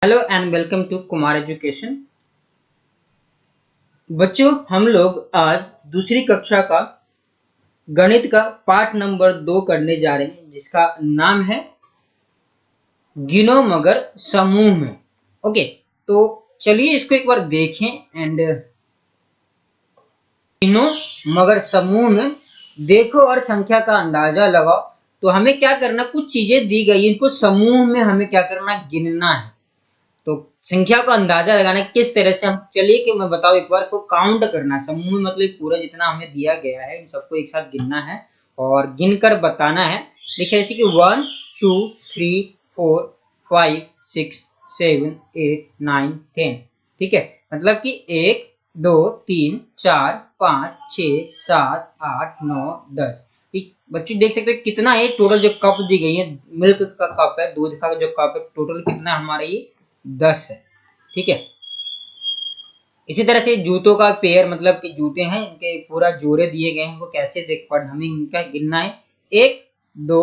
Hello and welcome to Kumar education. बच्चों, हम लोग आज दूसरी कक्षा का गणित का पाठ नंबर 2 करने जा रहे हैं, जिसका नाम है गिनो मगर समूह में। ओके, तो चलिए इसको एक बार देखें एंड गिनो मगर समूह में देखो और संख्या का अंदाजा लगाओ। तो हमें क्या करना, कुछ चीजें दी गई, इनको समूह में हमें क्या करना, गिनना है। तो संख्या का अंदाजा लगाना किस तरह से, हम चलिए कि मैं बताऊं, एक बार को काउंट करना। समूह में मतलब पूरा जितना हमें दिया गया है इन सबको एक साथ गिनना है और गिनकर बताना है। देखिए जैसे कि 1 2 3 4 5 6 7 8 9 10। ठीक है, मतलब कि 1 2 3 4 5 6 7 8 9 10। बच्चे देख सकते हैं कितना है टोटल जो कप दी गई है, मिल्क का कप है, दूध का जो कप है, टोटल कितना हमारा ये 10 है। ठीक है, इसी तरह से जूतों का पेयर, मतलब कि जूते हैं, इनके पूरा जोड़े दिए गए हैं, इनको कैसे देख पा हमें इनका गिनना है। 1 2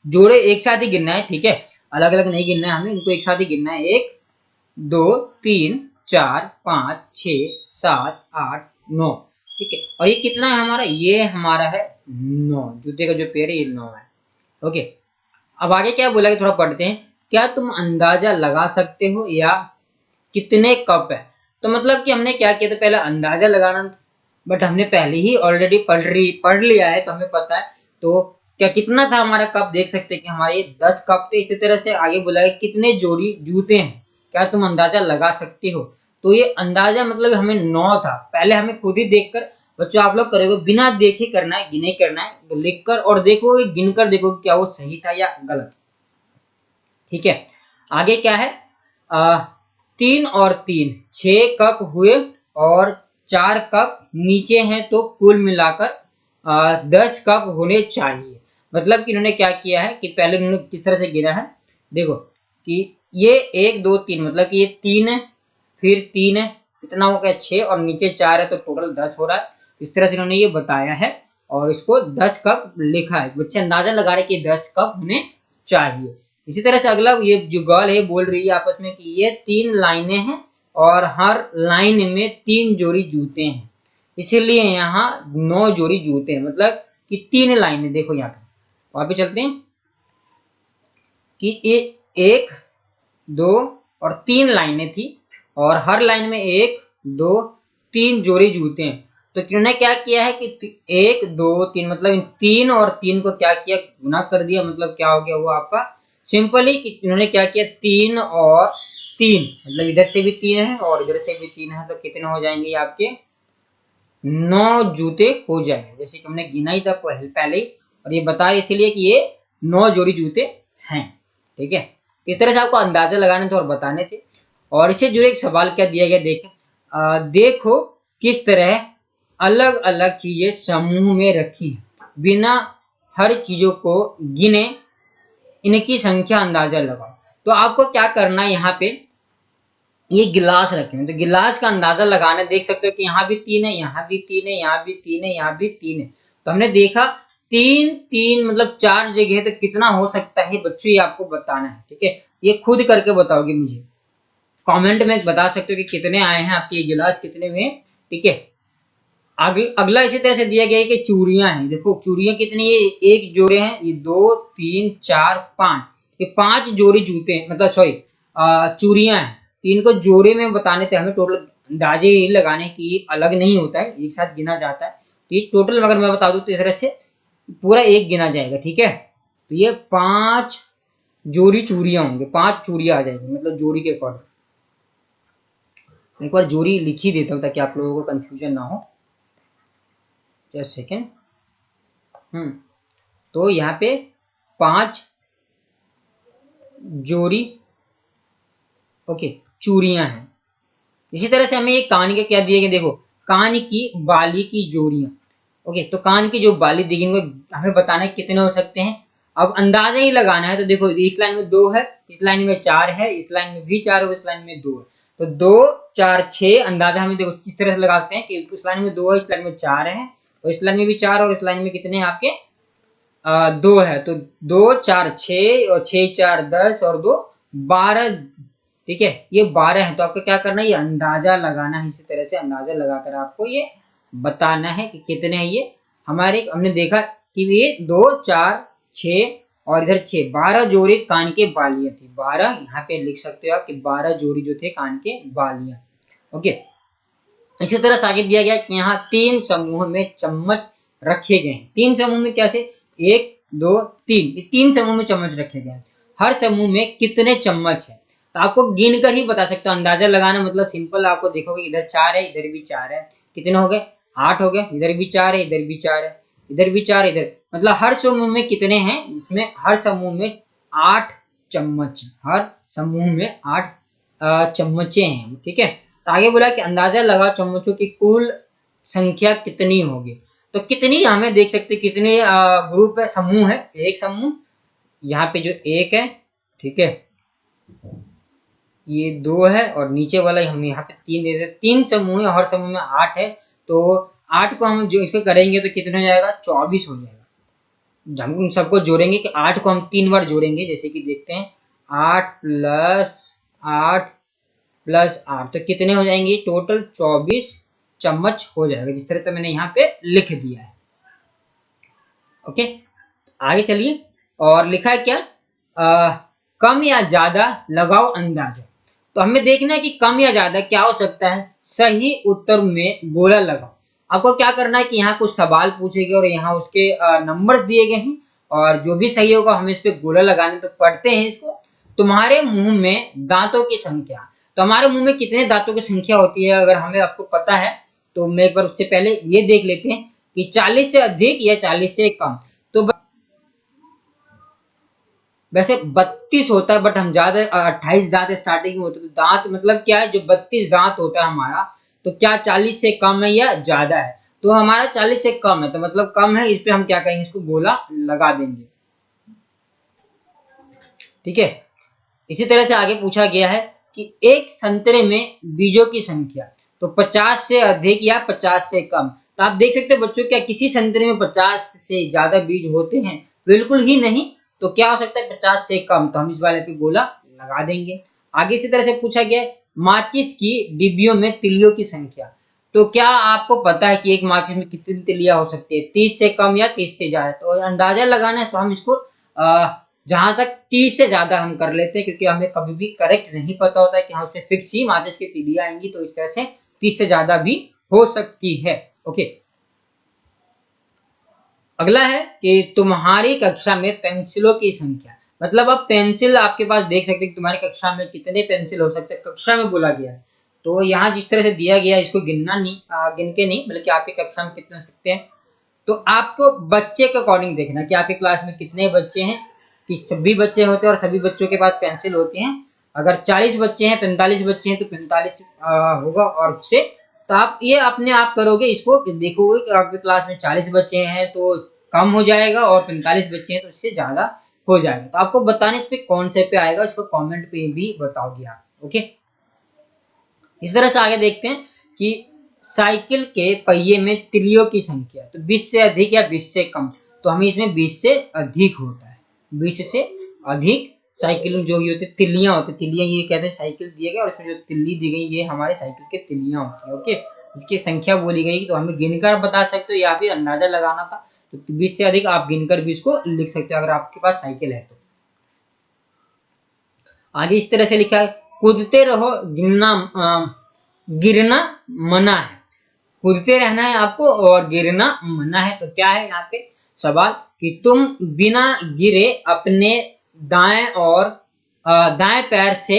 जोड़े एक साथ ही गिनना है। ठीक है, अलग अलग नहीं गिनना है, हमें इनको एक साथ ही गिनना है। 1 2 3 4 5 6 7 8 9। ठीक है, और ये कितना है हमारा, ये हमारा है 9। जूते का जो पेयर है ये 9 है। ओके, अब आगे क्या बोला कि थोड़ा पढ़ते हैं। क्या तुम अंदाजा लगा सकते हो या कितने कप है। तो मतलब कि हमने क्या किया था, पहले अंदाजा लगाना, बट हमने पहले ही ऑलरेडी पढ़ लिया है, तो हमें पता है। तो क्या कितना था हमारा कप, देख सकते हैं कि हमारे 10 कप थे। इसी तरह से आगे बोला है कितने जोड़ी जूते हैं, क्या तुम अंदाजा लगा सकते हो। तो ये अंदाजा मतलब हमें 9 था। पहले हमें खुद ही देखकर, बच्चों आप लोग करोगे बिना देखे करना है, गिने करना है, तो लिखकर और देखोगे, गिनकर देखोगे क्या वो सही था या गलत। ठीक है, आगे क्या है, 3 और 3 6 कप हुए और 4 कप नीचे हैं, तो कुल मिलाकर 10 कप होने चाहिए। मतलब कि इन्होंने क्या किया है कि पहले इन्होंने किस तरह से गिरा है, देखो कि ये 1 2 3, मतलब कि ये 3 है, फिर 3 है, कितना हो गया 6, और नीचे 4 है, तो टोटल 10 हो रहा है। इस तरह से इन्होंने ये बताया है और इसको 10 कप लिखा है। बच्चे अंदाजा लगा रहे कि 10 कप होने चाहिए। इसी तरह से अगला, ये जो गर्ल है बोल रही है आपस में कि ये 3 लाइनें हैं और हर लाइन में 3 जोड़ी जूते हैं, इसीलिए यहाँ 9 जोड़ी जूते हैं। मतलब कि 3 लाइनें, देखो यहाँ पे वहां पे चलते हैं कि ये 1 2 और 3 लाइनें थी और हर लाइन में 1 2 3 जोड़ी जूते हैं। तो इन्होंने क्या किया है कि 1 2 3, मतलब इन 3 और 3 को क्या किया, गुना कर दिया। मतलब क्या हो गया वो आपका, सिंपली कि इन्होंने क्या किया, 3 और 3, मतलब इधर से भी 3 है और इधर से भी 3 है, तो कितने हो जाएंगे आपके 9 जूते हो जाएंगे। जैसे कि हमने गिना ही था पहले ही, और ये बता रहे इसीलिए कि ये 9 जोड़ी जूते हैं। ठीक है, इस तरह से आपको अंदाजा लगाने थे और बताने थे। और इससे जुड़े एक सवाल क्या दिया गया, देखें, देखो किस तरह अलग अलग चीजें समूह में रखी है, बिना हर चीजों को गिने इनकी संख्या अंदाजा लगाओ। तो आपको क्या करना है, यहाँ पे ये गिलास रखे हैं, तो गिलास का अंदाजा लगाना, देख सकते हो कि यहाँ भी 3 है, यहाँ भी 3 है, यहाँ भी 3 है, यहाँ भी 3 है। तो हमने देखा 3 3 मतलब 4 जगह, तो कितना हो सकता है बच्चों, ये आपको बताना है। ठीक है, ये खुद करके बताओगे मुझे, कमेंट में बता सकते हो कि कितने आए हैं आपके ये गिलास, कितने हुए। ठीक है, अगला इसी तरह से दिया गया है कि चूड़ियां हैं। देखो चूड़ियां कितनी, ये एक जोड़े हैं, ये 2 3 4 5, ये 5 जोड़ी जूते हैं, मतलब सॉरी चूड़ियां हैं। तो इनको जोड़े में बताने थे हमें, टोटल अंदाजे ही लगाने की, अलग नहीं होता है, एक साथ गिना जाता है। तो ये टोटल अगर मैं बता दूं तो इस तरह से पूरा एक गिना जाएगा। ठीक है, तो ये 5 जोड़ी चूड़ियां होंगे, 5 चूड़ियां आ जाएंगी, मतलब जोड़ी के अकॉर्डिंग। एक बार जोड़ी लिख ही देता हूँ ताकि आप लोगों को कंफ्यूजन ना हो। Just second. तो यहाँ पे 5 जोड़ी ओके चूड़ियां हैं। इसी तरह से हमें ये कान के क्या दिए गए, देखो कान की बाली की जोड़ियां। ओके, तो कान की जो बाली दी गई हमें बताना है कितने हो सकते हैं। अब अंदाजा ही लगाना है, तो देखो इस लाइन में 2 है, इस लाइन में 4 है, इस लाइन में भी 4 और इस लाइन में 2 है, तो 2 4 6 अंदाजा हमें देखो किस तरह से लगाते हैं कि इस लाइन में 2 है, इस लाइन में 4 है, और इस लाइन में भी 4 और इस लाइन में कितने हैं आपके 2 है। तो 2 4 6 और 6 4 10 और 2 12 ठीक है, ये 12 है, तो आपको क्या करना है, ये अंदाजा लगाना है। इसी तरह से अंदाजा लगाकर आपको ये बताना है कि कितने हैं ये हमारे। हमने देखा कि ये 2 4 6 और इधर 6, 12 जोड़ी कान के बालियां थी। 12 यहाँ पे लिख सकते हो आप कि 12 जोड़ी जो थे कान के बालियां। ओके, इसी तरह से आगे दिया गया कि यहाँ 3 समूह में चम्मच रखे गए हैं। 3 समूह में कैसे, 1 2 3, ये 3 समूह में चम्मच रखे गए हैं। हर समूह में कितने चम्मच है, तो आपको गिन कर ही बता सकते हो। अंदाजा लगाना मतलब सिंपल, आपको देखोगे इधर 4 है, इधर भी 4 है, कितने हो गए, 8 हो गए। इधर भी 4 है, इधर भी 4 है, इधर भी 4, इधर, मतलब हर समूह में कितने हैं, इसमें हर समूह में 8 चम्मच, हर समूह में 8 चम्मचे हैं। ठीक है, तो आगे बोला कि अंदाजा लगा चम्मचों की कुल संख्या कितनी होगी। तो कितनी हमें देख सकते कितने ग्रुप है, समूह है, एक समूह यहाँ पे जो 1 है, ठीक है, ये 2 है और नीचे वाला हम यहाँ पे 3 दे देते। 3 समूह है, हर समूह में 8 है, तो 8 को हम जो इसको करेंगे तो कितना हो जाएगा, 24 हो जाएगा। हम उन सबको जोड़ेंगे कि 8 को हम 3 बार जोड़ेंगे, जैसे कि देखते हैं 8 प्लस 8 प्लस 8, तो कितने हो जाएंगे, टोटल 24 चम्मच हो जाएगा, जिस तरह से मैंने यहाँ पे लिख दिया है। ओके, आगे चलिए, और लिखा है क्या, कम या ज्यादा लगाओ अंदाजा। तो हमें देखना है कि कम या ज्यादा क्या हो सकता है। सही उत्तर में गोला लगाओ। आपको क्या करना है कि यहाँ कुछ सवाल पूछेंगे और यहाँ उसके नंबर्स दिए गए हैं, और जो भी सही होगा हमें इस पे गोला लगाने। तो पढ़ते हैं इसको। तुम्हारे मुंह में दांतों की संख्या, तो हमारे मुंह में कितने दांतों की संख्या होती है, अगर हमें आपको पता है तो मैं एक बार उससे पहले ये देख लेते हैं कि 40 से अधिक या 40 से कम। तो वैसे 32 होता है, बट हम ज्यादा 28 दांत स्टार्टिंग में होते हैं। तो दांत मतलब क्या है, जो 32 दांत होता है हमारा, तो क्या 40 से कम है या ज्यादा है, तो हमारा 40 से कम है, तो मतलब कम है, इस पे हम क्या करेंगे, इसको गोला लगा देंगे। ठीक है, इसी तरह से आगे पूछा गया है कि एक संतरे में बीजों की संख्या, तो 50 से अधिक या 50 से कम। तो आप देख सकते हो बच्चों, क्या किसी संतरे में 50 से ज्यादा बीज होते हैं, बिल्कुल ही नहीं। तो क्या हो सकता है, 50 से कम, तो हम इस वाले पे गोला लगा देंगे। आगे इसी तरह से पूछा गया है माचिस की डिब्बियों में तिलियों की संख्या। तो क्या आपको पता है कि एक माचिस में कितनी तिलियां हो सकती है, 30 से कम या 30 से ज्यादा। तो अंदाजा लगाना है, तो हम इसको जहां तक 30 से ज्यादा हम कर लेते हैं, क्योंकि हमें कभी भी करेक्ट नहीं पता होता है कि हाँ उसमें फिक्स ही माचिस की तिलियां आएंगी। तो इस तरह से 30 से ज्यादा भी हो सकती है। ओके, अगला है कि तुम्हारी कक्षा में पेंसिलों की संख्या, मतलब अब पेंसिल आपके पास देख सकते हैं कि तुम्हारी कक्षा में कितने पेंसिल हो सकते हैं, कक्षा में बोला गया है। तो यहाँ जिस तरह से दिया गया है, इसको गिनना नहीं, गिन के नहीं, बल्कि आपकी कक्षा में कितने हो सकते हैं। तो आपको बच्चे के अकॉर्डिंग देखना कि आपकी क्लास में कितने बच्चे हैं, कि सभी बच्चे होते हैं और सभी बच्चों के पास पेंसिल होती हैं। अगर 40 बच्चे हैं, 45 बच्चे हैं, तो 45 होगा, और उससे तो आप ये अपने आप करोगे, इसको देखोगे कि आपकी क्लास में 40 बच्चे हैं तो कम हो जाएगा, और 45 बच्चे हैं तो इससे ज्यादा हो जाएगा। तो आपको बताने इस पे कौन से पे आएगा, इसको कमेंट पे भी बताओगे आप। ओके, इस तरह से आगे देखते हैं कि साइकिल के पहिए में तिलियों की संख्या, तो 20 से अधिक या 20 से कम। तो हमें इसमें 20 से अधिक होता है, 20 से अधिक साइकिल जो ये होती है तिलियां होती है, तिलियां ये कहते हैं साइकिल दिए गए और इसमें जो तिल्ली दी गई ये हमारे साइकिल के तिलियां होती है। ओके, इसकी संख्या बोली गई, तो हमें गिनकर बता सकते हो या फिर अंदाजा लगाना था। तो 20 से अधिक आप गिनकर भी इसको लिख सकते हो अगर आपके पास साइकिल है तो। आगे इस तरह से लिखा है कूदते रहो, गिरना मना है। कूदते रहना है आपको और गिरना मना है। तो क्या है यहाँ पे सवाल कि तुम बिना गिरे अपने दाएं और दाएं पैर से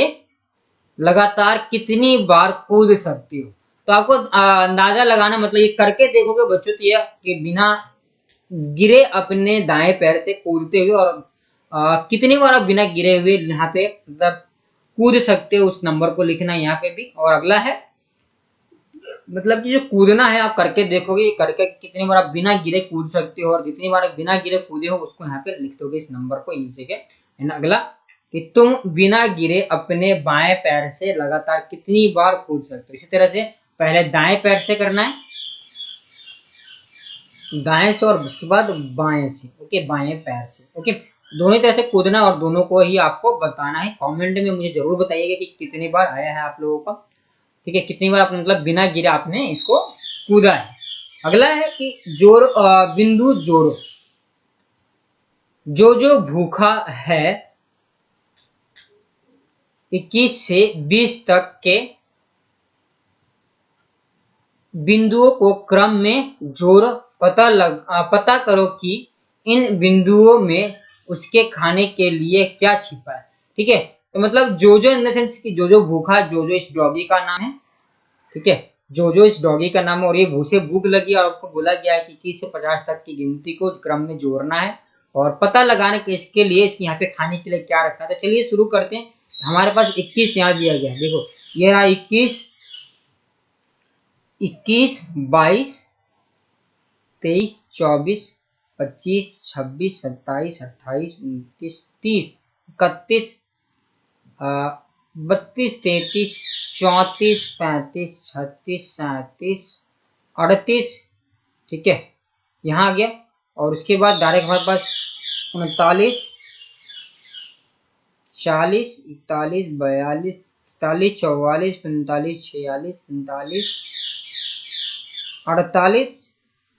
लगातार कितनी बार कूद सकती हो। तो आपको अंदाजा लगाना, मतलब ये करके देखोगे बच्चों, तो ये कि बिना गिरे अपने दाएं पैर से कूदते हुए, और कितनी बार आप बिना गिरे हुए यहाँ पे मतलब कूद सकते हो, उस नंबर को लिखना है यहाँ पे भी। और अगला है मतलब कि जो कूदना है आप करके देखोगे, करके कितनी बार आप बिना गिरे कूद सकते हो, और जितनी बार बिना गिरे कूदे हो उसको यहाँ पे लिख दोगे, इस नंबर को इस जगह। अगला कि तुम बिना गिरे अपने बाएं पैर से लगातार कितनी बार कूद सकते हो। इसी तरह से पहले दाएं पैर से करना है, दाएं से, और उसके बाद बाएं से। ओके, बाएं पैर से। ओके, दोनों ही तरह से कूदना और दोनों को ही आपको बताना है। कमेंट में मुझे जरूर बताइएगा कि कितनी बार आया है आप लोगों का, ठीक है, कितनी बार आपने मतलब बिना गिरे आपने इसको कूदा है। अगला है कि बिंदु जोड़ो। जो भूखा है 21 से 20 तक के बिंदुओं को क्रम में जोड़ पता करो कि इन बिंदुओं में उसके खाने के लिए क्या छिपा है। ठीक है, तो मतलब जो इन द सेंस कि जो भूखा, जो इस डॉगी का नाम है, ठीक है, जो इस डॉगी का नाम है, और ये उसे भूख लगी और आपको बोला गया है कि 21 से 50 तक की गिनती को क्रम में जोड़ना है और पता लगाने के इसके लिए इसके यहाँ पे खाने के लिए क्या रखा है। तो चलिए शुरू करते हैं। हमारे पास 21 यहाँ दिया गया है, देखो ये रहा 21, 22, 23, 24, 25, 26, 27, 28, 29, 30, 31, 32, 33, 34, 35, 36, 37, 38, ठीक है, यहाँ आ गया। और उसके बाद डायरेक्ट हमारे पास 39, 40, 41, 42, 43, 44, 45, 46, 47, 48,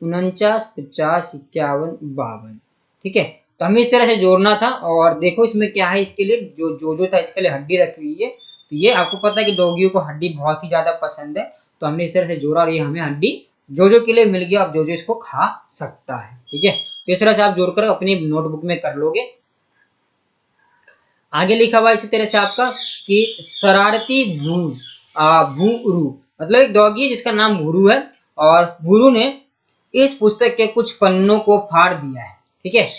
49, 50, 51, 52, ठीक है। तो हमें इस तरह से जोड़ना था। और देखो इसमें क्या है, इसके लिए जो था इसके लिए हड्डी रखी हुई है। तो ये आपको पता है कि डॉगियों को हड्डी बहुत ही ज्यादा पसंद है, तो हमने इस तरह से जोड़ा और ये हमें हड्डी जो के लिए मिल गया। अब जो इसको खा सकता है, ठीक है। तो इस तरह से आप जोड़कर अपनी नोटबुक में कर लोगे। आगे लिखा हुआ इसी तरह से आपका कि शरारती भूरू, मतलब एक डॉगी है जिसका नाम भूरू है, और भूरू ने इस पुस्तक के कुछ पन्नों को फाड़ दिया है, ठीक है।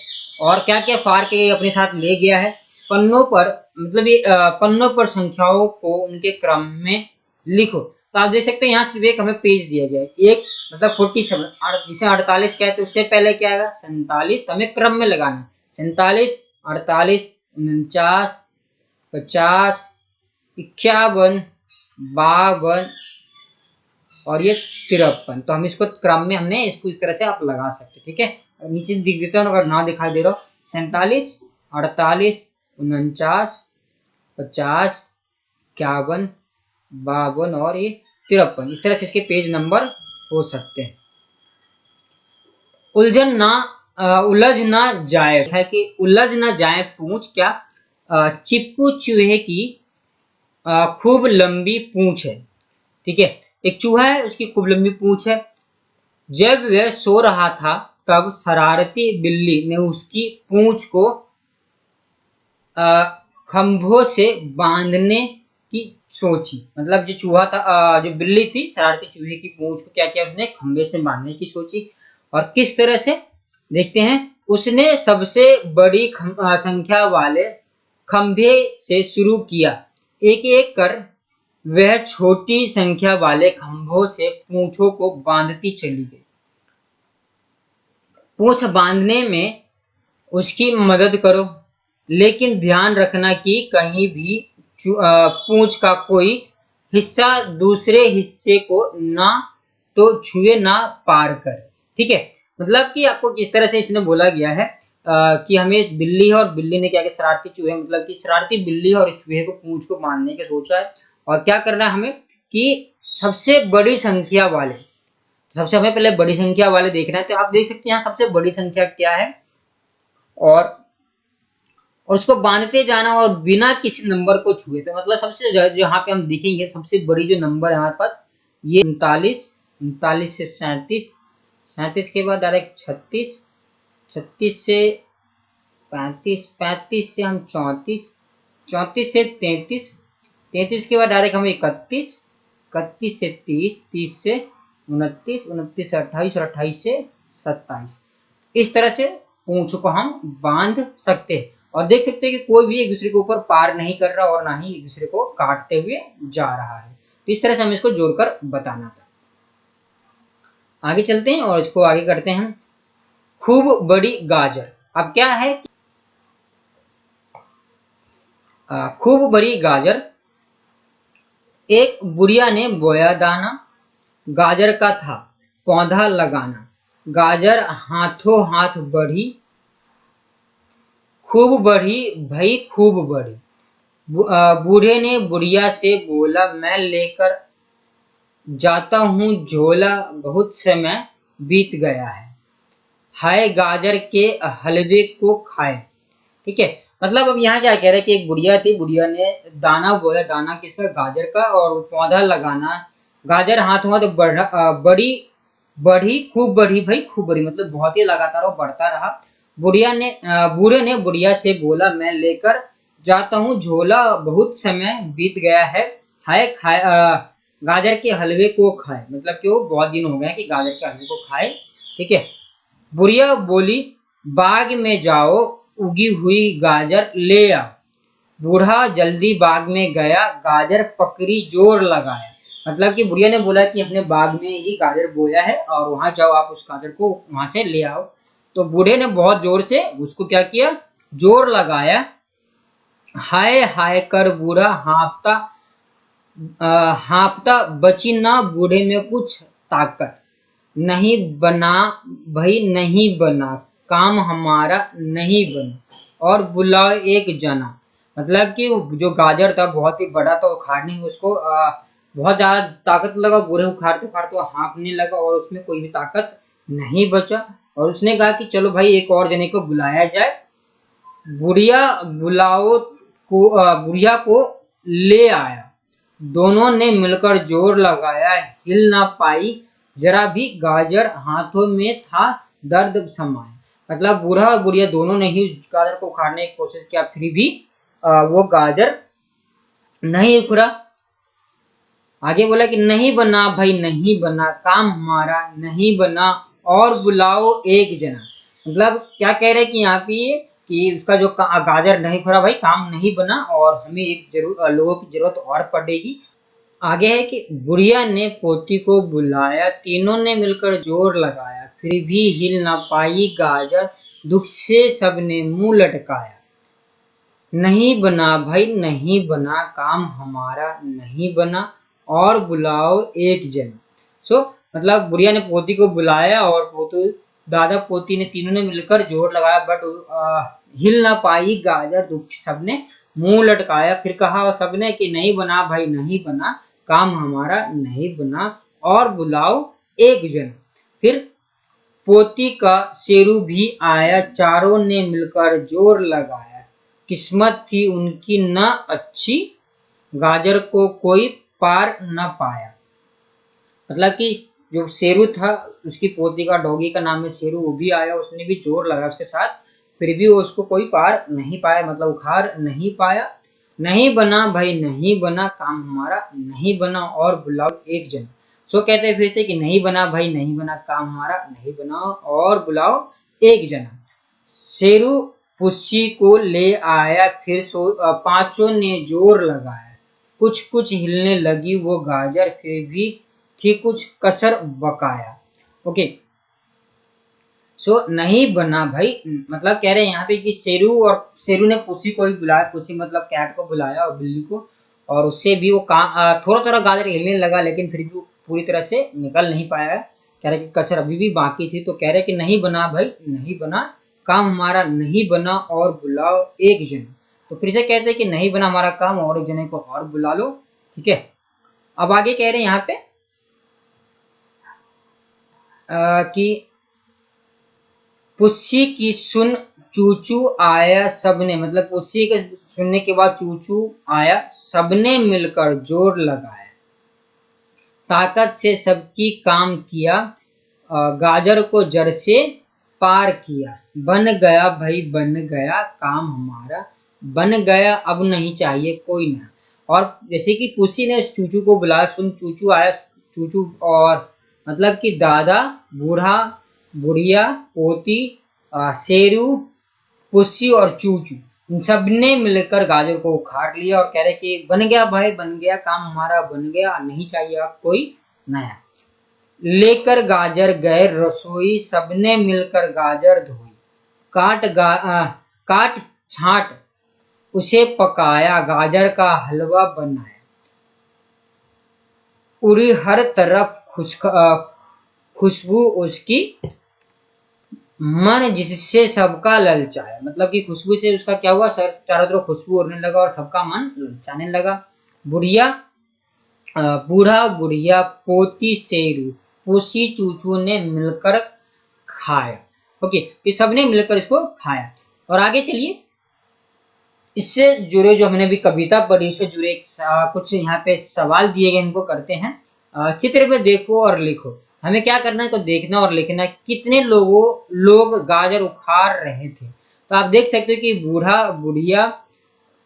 और क्या क्या फाड़ के अपने साथ ले गया है, पन्नों पर, मतलब ये पन्नों पर संख्याओं को उनके क्रम में लिखो। तो आप देख सकते हैं यहाँ सिर्फ एक हमें पेज दिया गया है, एक मतलब 47, जिसे 48 कहते हैं, उससे पहले क्या आएगा 47, तो हमें क्रम में लगाना 47, 48, 49, 50, 51, 52 और ये 53। तो हम इसको क्रम में हमने इसको इस तरह से आप लगा सकते, ठीक है। नीचे दिख देता हूँ अगर ना दिखाई दे रहा हो, 47, 48, 49, 50, 51, 52 और ये 53, इस तरह से इसके पेज नंबर हो सकते हैं। उलझ ना जाए है कि उलझ ना जाए पूंछ, क्या चिप्पू चूहे की खूब लंबी पूंछ है, ठीक है। एक चूहा है, उसकी खूब लंबी पूंछ है। जब वह सो रहा था तब शरारती बिल्ली ने उसकी पूंछ को खंभों से बांधने की सोची। मतलब जो चूहा था, जो बिल्ली थी, शरारती चूहे की पूंछ को क्या किया, उसने खंभे से बांधने की सोची। और किस तरह से देखते हैं, उसने सबसे बड़ी संख्या वाले खंभे से शुरू किया। एक एक कर वह छोटी संख्या वाले खंभों से पूंछों को बांधती चली गई। पूंछ बांधने में उसकी मदद करो, लेकिन ध्यान रखना कि कहीं भी पूंछ का कोई हिस्सा दूसरे हिस्से को ना तो छुए ना पार कर, ठीक है। मतलब कि आपको किस तरह से इसने बोला गया है कि हमें इस बिल्ली है, और बिल्ली ने क्या किया, शरारती चूहे, मतलब कि शरारती बिल्ली और चूहे को पूंछ को बांधने का सोचा है। और क्या करना है हमें कि सबसे बड़ी संख्या वाले, सबसे हमें पहले बड़ी संख्या वाले देखना है। तो आप देख सकते हैं यहाँ सबसे बड़ी संख्या क्या है, और उसको बांधते जाना और बिना किसी नंबर को छुए। तो मतलब सबसे यहाँ पे हम देखेंगे सबसे बड़ी जो नंबर है हमारे पास, ये 39, 39 से 37, 37 के बाद डायरेक्ट 36, 36 से 35, 35 से हम 34, 34 से 33, 33 के बाद डायरेक्ट हम 31, 31 से 30, 30 से 29, 29 से 28 और 28 से 27। इस तरह से पूंछ को हम बांध सकते हैं। और देख सकते हैं कि कोई भी एक दूसरे के ऊपर पार नहीं कर रहा और ना ही एक दूसरे को काटते हुए जा रहा है। तो इस तरह से हमें इसको जोड़कर बताना था। आगे चलते हैं और इसको आगे करते हैं। खूब बड़ी गाजर। अब क्या है, खूब बड़ी गाजर। एक बुढ़िया ने बोया दाना, गाजर का था पौधा लगाना। गाजर हाथों हाथ बढ़ी, खूब बढ़ी भई खूब बढ़ी। बूढ़े ने बुढ़िया से बोला, मैं लेकर जाता हूँ झोला, बहुत समय बीत गया है, हाय गाजर के हलवे को खाए। ठीक है, मतलब अब यहाँ क्या कह रहा है कि एक बुढ़िया थी, बुढ़िया ने दाना बोया, दाना किसका, गाजर का, और पौधा लगाना, गाजर हाथ हुआ तो बड़ी बढ़ी खूब बढ़ी भाई खूब बढ़ी, मतलब बहुत ही लगातार वो बढ़ता रहा। बूढ़े ने बुढ़िया से बोला, मैं लेकर जाता हूँ झोला, बहुत समय बीत गया है, हाय गाजर के हलवे को खाए, मतलब कि वो बहुत दिन हो गए कि गाजर के हलवे को खाए। ठीक है, बुढ़िया बोली, बाग में जाओ, उगी हुई गाजर ले आओ। बूढ़ा जल्दी बाग में गया, गाजर पकड़ी जोर लगाया, मतलब कि बुढ़िया ने बोला कि अपने बाग में ही गाजर बोया है और वहां जाओ, आप उस गाजर को वहां से ले आओ। तो बूढ़े ने बहुत जोर से उसको क्या किया, जोर लगाया। हाय हाय कर बूढ़ा हाँफता, बची ना बूढ़े में कुछ ताकत, नहीं बना भाई नहीं बना, काम हमारा नहीं बना, और बुलाओ एक जना। मतलब कि जो गाजर था बहुत ही बड़ा था, उखाड़ने में उसको बहुत ज्यादा ताकत लगा, बूढ़े उखाड़ते उखाड़ते हाँफने लगा और उसमें कोई भी ताकत नहीं बचा। और उसने कहा कि चलो भाई एक और जने को बुलाया जाए। बुढ़िया को ले आया, दोनों ने मिलकर जोर लगाया, हिल ना पाई जरा भी, गाजर हाथों में था दर्द समाए। मतलब बूढ़ा और बुढ़िया दोनों ने ही गाजर को उखाड़ने की कोशिश किया, फिर भी वो गाजर नहीं उखड़ा। आगे बोला कि नहीं बना भाई नहीं बना, काम हमारा नहीं बना, और बुलाओ एक जना। मतलब क्या कह रहे हैं कि यहाँ पे कि उसका जो गाजर नहीं खुरा भाई, काम नहीं बना और हमें लोगों की जरूरत और पड़ेगी। आगे है कि बुढ़िया ने पोती को बुलाया, तीनों ने मिलकर जोर लगाया, फिर भी हिल ना पाई गाजर, दुख से सबने मुंह लटकाया। नहीं बना भाई नहीं बना, काम हमारा नहीं बना, और बुलाओ एक जन। मतलब बुढ़िया ने पोती को बुलाया और दादा पोती ने तीनों ने मिलकर जोर लगाया, बट हिल ना पाई गाजर, दुख से सबने मुंह लटकाया। फिर कहा सबने कि नहीं बना भाई नहीं बना, काम हमारा नहीं बना, और बुलाओ एक जन। फिर पोती का शेरू भी आया, चारों ने मिलकर जोर लगाया, किस्मत थी उनकी न अच्छी, गाजर को कोई पार न पाया। मतलब कि जो शेरू था, उसकी पोती का, डॉगी का नाम है शेरू, वो भी आया, उसने भी जोर लगाया उसके साथ, फिर भी वो उसको कोई पार नहीं पाया, मतलब उखाड़ नहीं पाया। नहीं बना भाई नहीं बना, काम हमारा नहीं बना, और बुलाओ एक जन। कहते हैं फिर से कि नहीं बना भाई नहीं बना, काम हमारा नहीं बना, और बुलाओ एक जना। शेरू पुस्सी को ले आया, फिर पांचों ने जोर लगाया, कुछ कुछ हिलने लगी वो गाजर, फिर भी थी कुछ कसर बकाया। ओके, नहीं बना भाई, मतलब कह रहे हैं यहाँ पे कि शेरू ने पुस्सी को ही बुलाया, पुस्सी मतलब कैट को बुलाया और बिल्ली को, और उससे भी वो थोड़ा थोड़ा गाजर हिलने लगा, लेकिन फिर भी वो पूरी तरह से निकल नहीं पाया। कह रहे कि कसर अभी भी बाकी थी, तो कह रहे कि नहीं बना भाई नहीं बना, काम हमारा नहीं बना, और बुलाओ एक जन। तो फिर से कहते हैं कि नहीं बना हमारा काम, और एक जने को और बुला लो। ठीक है, अब आगे कह रहे हैं यहाँ पे कि पुस्सी की सुन चूचू आया सबने, मतलब पुस्सी के सुनने के बाद चूचू आया, सबने मिलकर जोर लगाया, ताकत से सबकी काम किया, गाजर को जड़ से पार किया, बन गया भाई बन गया, काम हमारा बन गया, अब नहीं चाहिए कोई ना। और जैसे कि पुस्सी ने चूचू को बुलाया, सुन चूचू आया, चूचू और मतलब कि दादा, बूढ़ा, बुढ़िया, पोती, शेरू, पुस्सी और चूचू, इन सब ने मिलकर गाजर को उखाड़ लिया और कह रहे कि बन गया भाई बन गया, काम हमारा बन गया, नहीं चाहिए अब कोई नया। लेकर गाजर गए रसोई, सबने मिलकर गाजर धोई, काट छांट उसे पकाया, गाजर का हलवा बनाया, उड़ी हर तरफ खुशबू उसकी मन जिससे सबका ललचाए, मतलब कि खुशबू से उसका क्या हुआ, सर चारों तरफ खुशबू उड़ने लगा और सबका मन ललचाने लगा। बुढ़िया बूढ़ा बुढ़िया पोती शेरू पूसी चूचू ने मिलकर खाया। ओके, ये सबने मिलकर इसको खाया। और आगे चलिए, इससे जुड़े जो हमने अभी कविता पढ़ी उससे जुड़े कुछ यहाँ पे सवाल दिए गए, इनको करते हैं। चित्र में देखो और लिखो। हमें क्या करना है, तो देखना और लिखना है कितने लोग गाजर उखाड़ रहे थे। तो आप देख सकते हो कि बूढ़ा बुढ़िया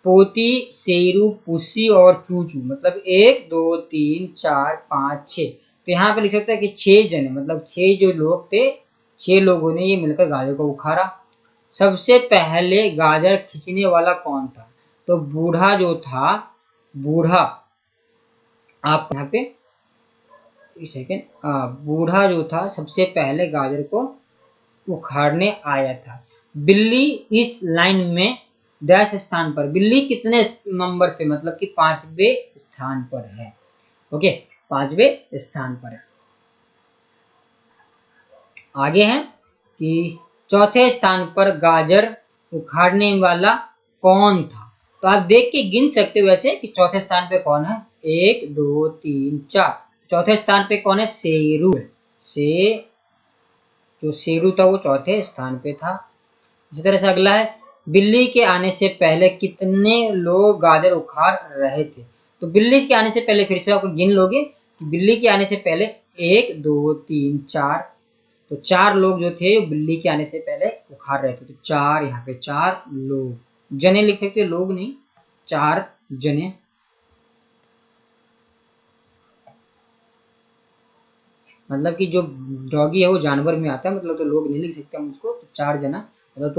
पोती शेरू पुसी और चूचू, मतलब 1 2 3 4 5 6। तो यहाँ पे लिख सकते हैं कि 6 जने, मतलब 6 जो लोग थे, 6 लोगों ने ये मिलकर गाजर को उखाड़ा। सबसे पहले गाजर खींचने वाला कौन था, तो बूढ़ा जो था, बूढ़ा, आप यहाँ पे एक सेकेंड, बूढ़ा जो था सबसे पहले गाजर को उखाड़ने आया था। बिल्ली इस लाइन में डैश स्थान पर, बिल्ली कितने नंबर पे, मतलब कि 5वें स्थान पर है। ओके, 5वें स्थान पर है। आगे है कि चौथे स्थान पर गाजर उखाड़ने वाला कौन था। तो आप देख के गिन सकते हो वैसे कि चौथे स्थान पे कौन है, 1 2 3 4। चौथे स्थान पे कौन है, शेरू है। जो शेरू था वो चौथे स्थान पे था। इसी तरह से अगला है, बिल्ली के आने से पहले कितने लोग गाजर उखाड़ रहे थे। तो बिल्ली के आने से पहले, फिर से आपको गिन लोगे कि बिल्ली के आने से पहले 1 2 3 4, तो 4 लोग जो थे बिल्ली के आने से पहले उखाड़ रहे थे। तो 4, यहाँ पे 4 लोग, जने लिख सकते हो, लोग नहीं, 4 जने। मतलब कि जो डॉगी है वो जानवर में आता है, मतलब तो लोग नहीं लिख सकते हम उसको, तो 4 जना, मतलब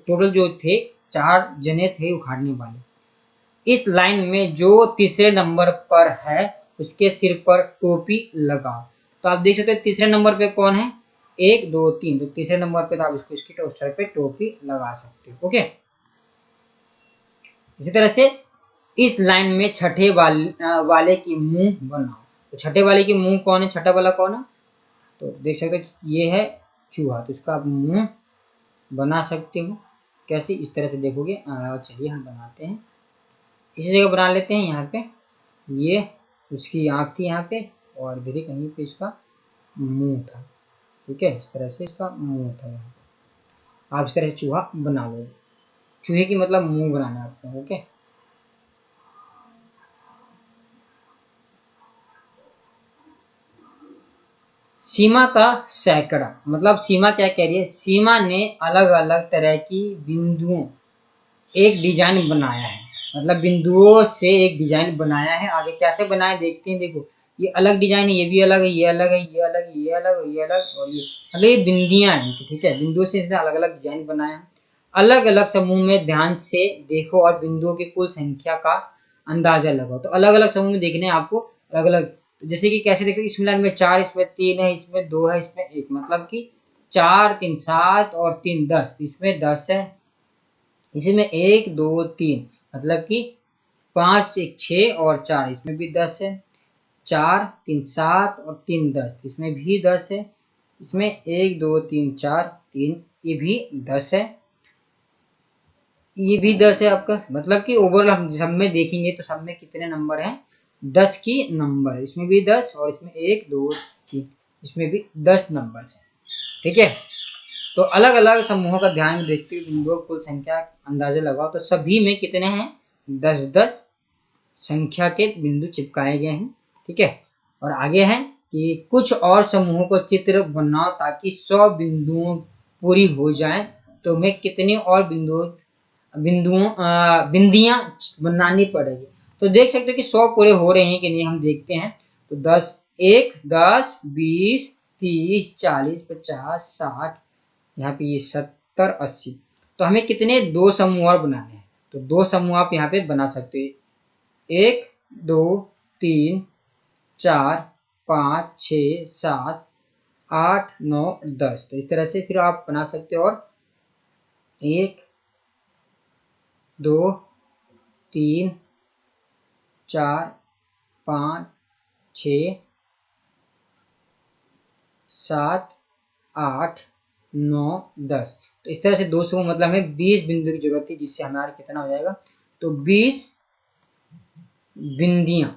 टोटल जो थे 4 जने थे उखाड़ने वाले। इस लाइन में जो तीसरे नंबर पर है उसके सिर पर टोपी लगाओ। तो आप देख सकते हैं तीसरे नंबर पे कौन है, 1 2 3, तो तीसरे नंबर पे तो आप इसको इसकी सर पे टोपी लगा सकते हो। ओके, इसी तरह से इस लाइन में छठे वाले की मुंह बनाओ। तो छठे वाले की मुंह कौन है, छठा वाला कौन है, तो देख सकते हो ये है चूहा, तो इसका आप मुंह बना सकते हो। कैसे, इस तरह से देखोगे। चलिए हम बनाते हैं, इसी जगह बना लेते हैं। यहाँ पे ये उसकी आँख थी यहाँ पे, और इधर ही कहीं पे इसका मुंह था। ठीक है, इस तरह से इसका मुंह था यहाँ पे। आप इस तरह से चूहा बना लो, चूहे की मतलब मुंह बनाना है आपको। ओके, सीमा का सैकड़ा, मतलब सीमा क्या कह रही है, सीमा ने अलग अलग तरह की बिंदुओं एक डिजाइन बनाया है, मतलब बिंदुओं से एक डिजाइन बनाया है। आगे कैसे बनाया देखते हैं। देखो, ये अलग डिजाइन है, ये भी अलग है, ये अलग है, ये अलग, ये अलग, ये अलग, और ये मतलब ये बिंदियां हैं। ठीक है, बिंदुओं से इसने अलग अलग डिजाइन बनाया है। अलग अलग समूह में ध्यान से देखो और बिंदुओं की कुल संख्या का अंदाजा लगाओ। तो अलग अलग समूह में देखने हैं आपको, अलग अलग, जैसे कि कैसे देखो, इस मिलान में 4, इसमें 3 है, इसमें 2 है, इसमें 1, मतलब कि 4 3 7 और 3 10, इसमें 10 है। इसमें 1 2 3, मतलब कि 5 1 6 और 4, इसमें भी 10 है। 4 3 7 और 3 10, इसमें भी 10 है। इसमें 1 2 3 4 3, ये भी 10 है, ये भी 10 है आपका। मतलब कि ओवरऑल हम सब में देखेंगे तो सब में कितने नंबर हैं, 10 की नंबर है। इसमें भी 10 और इसमें 1 2 3, इसमें भी 10 नंबर है। ठीक है, तो अलग अलग समूहों का ध्यान में देखते हुए बिंदुओं की कुल संख्या अंदाजा लगाओ। तो सभी में कितने हैं, 10 10 संख्या के बिंदु चिपकाए गए हैं। ठीक है, और आगे है कि कुछ और समूहों को चित्र बनाओ ताकि 100 बिंदुओं पूरी हो जाए। तो मैं कितने और बिंदियां बनानी पड़ेगी। तो देख सकते हो कि 100 पूरे हो रहे हैं कि नहीं, हम देखते हैं। तो 10 1 10 20 30 40 50 60, यहाँ पे ये 70 80, तो हमें कितने, 2 समूह और बनाने हैं। तो 2 समूह आप यहाँ पे बना सकते हो, 1 2 3 4 5 6 7 8 9 10। तो इस तरह से फिर आप बना सकते हो, और 1 2 3 4 5 6 7 8 9, 10। तो इस तरह से 200 को मतलब हमें 20 बिंदु की जरूरत थी, जिससे हमारा कितना हो जाएगा, तो 20 बिंदियां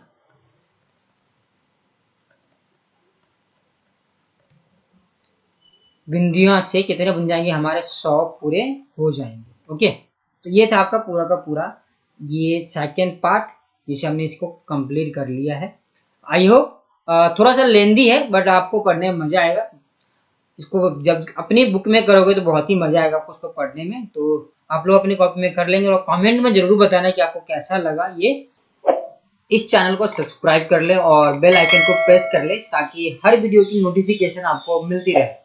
बिंदियां से कितने बन जाएंगे, हमारे 100 पूरे हो जाएंगे। ओके, तो ये था आपका पूरा का पूरा ये सेकेंड पार्ट, जिसे हमने इसको कंप्लीट कर लिया है। आई होप थोड़ा सा लेंदी है, बट आपको पढ़ने में मजा आएगा। इसको जब अपनी बुक में करोगे तो बहुत ही मजा आएगा आपको उसको पढ़ने में। तो आप लोग अपनी कॉपी में कर लेंगे, और कमेंट में जरूर बताना कि आपको कैसा लगा ये। इस चैनल को सब्सक्राइब कर ले और बेल आइकन को प्रेस कर ले, ताकि हर वीडियो की नोटिफिकेशन आपको मिलती रहे।